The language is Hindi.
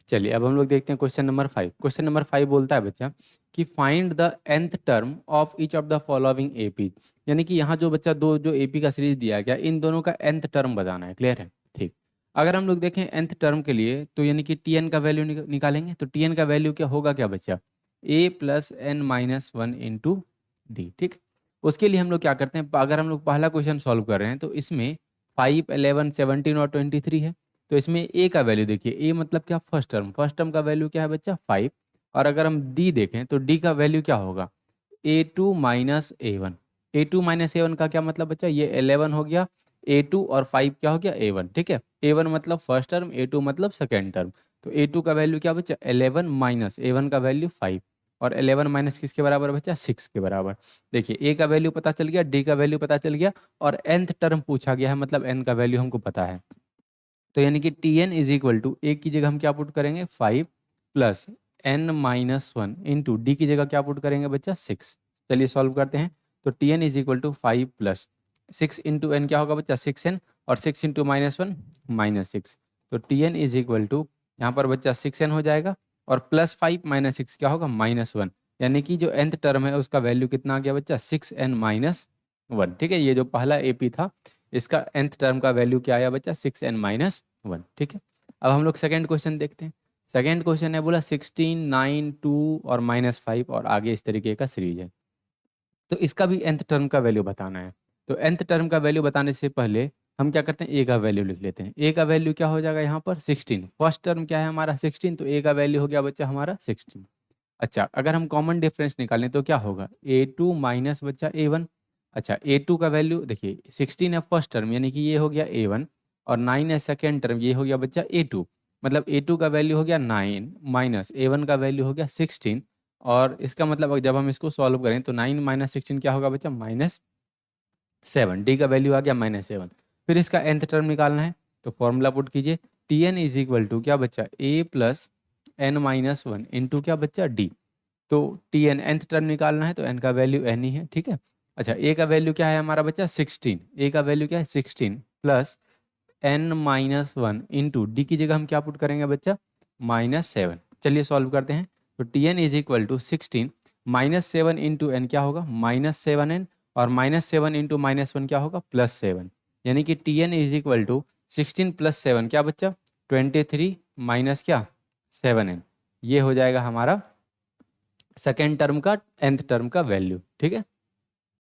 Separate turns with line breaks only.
चलिए अब हम लोग देखते हैं क्वेश्चन नंबर 5। क्वेश्चन नंबर 5 बोलता है बच्चा कि find the nth term of each of the following AP. यानी कि यहाँ जो बच्चा दो जो एपी का सीरीज दिया गया इन दोनों का nth टर्म बताना है। क्लियर है? ठीक। अगर हम लोग देखें nth टर्म के लिए तो यानी कि tn का वैल्यू निकालेंगे तो tn का वैल्यू क्या होगा क्या बच्चा, a plus n minus one into d. ठीक। उसके लिए हम लोग क्या करते हैं, अगर हम लोग पहला क्वेश्चन सॉल्व कर रहे हैं तो इसमें 5, 11, 17 और 23 है। तो इसमें ए का वैल्यू देखिए, ए मतलब क्या, फर्स्ट टर्म का वैल्यू क्या है बच्चा 5। और अगर हम डी देखें तो डी का वैल्यू क्या होगा, A2 minus A1। A2 minus A1 का क्या मतलब बच्चा, ये 11 हो गया, A2 और 5 क्या हो गया A1। ठीक है, A1 मतलब फर्स्ट टर्म, A2 मतलब सेकेंड टर्म। तो A2 का वैल्यू क्या बच्चा 11 माइनस A1 का वैल्यू 5। और 11 माइनस किसके बराबर बच्चा 6 के बराबर। देखिए ए का वैल्यू पता चल गया, डी का वैल्यू पता चल गया और nth टर्म पूछा गया है मतलब n का वैल्यू हमको पता है। तो यानी कि t n is equal to a की जगह हम क्या पुट करेंगे 5 plus n minus one into d की जगह क्या पुट करेंगे बच्चा 6। चलिए सॉल्व करते हैं। तो t n is equal to 5 plus 6 into n क्या होगा बच्चा 6n और 6 इंटू माइनस वन -6। तो t n is equal to यहाँ पर बच्चा 6n हो जाएगा और प्लस 5 माइनस 6 क्या होगा -1। यानी कि जो nth टर्म है उसका वैल्यू कितना आ गया बच्चा 6n माइनस वन। ठीक है, ये जो पहला एपी था इसका nth टर्म का वैल्यू क्या आया बच्चा 6n माइनस वन। ठीक है, अब हम लोग सेकेंड क्वेश्चन देखते हैं। सेकेंड क्वेश्चन है बोला 16, 9, 2 और -5 और आगे इस तरीके का सीरीज है। तो इसका भी nth टर्म का वैल्यू बताना है। तो nth टर्म का वैल्यू बताने से पहले हम क्या करते हैं, ए का वैल्यू लिख लेते हैं। ए का वैल्यू क्या हो जाएगा यहाँ पर 16। फर्स्ट टर्म क्या है हमारा 16, तो ए का वैल्यू हो गया बच्चा हमारा 16। अच्छा, अगर हम कॉमन डिफरेंस निकालें तो क्या होगा A2 माइनस बच्चा A1। अच्छा, A2 का वैल्यू देखिए 16 है फर्स्ट टर्म यानी कि ये हो गया A1 और 9 है सेकेंड टर्म ये हो गया बच्चा A2। मतलब A2 का वैल्यू हो गया 9 माइनस A1 का वैल्यू हो गया 16। और इसका मतलब जब हम इसको सॉल्व करें तो 9 माइनस 16 क्या होगा बच्चा -7। डी का वैल्यू आ गया -7। फिर इसका nth टर्म निकालना है तो फॉर्मूला पुट कीजिए, t n is equal to क्या बच्चा a plus n minus one into क्या बच्चा डी। तो टी एन nth टर्म निकालना है तो n का वैल्यू n ही है। ठीक है, अच्छा ए का वैल्यू क्या है हमारा बच्चा 16। ए का वैल्यू क्या है 16 plus n minus one into d की जगह हम क्या पुट करेंगे बच्चा -7। चलिए सॉल्व करते हैं। तो t n is equal to 16 -7 into n क्या होगा -7n और -7 इंटू -1 क्या होगा +7। यानी कि t n is equal to 16 plus 7 क्या बच्चा 23 माइनस क्या 7n। ये हो जाएगा हमारा सेकेंड टर्म का nth टर्म का वैल्यू। ठीक है,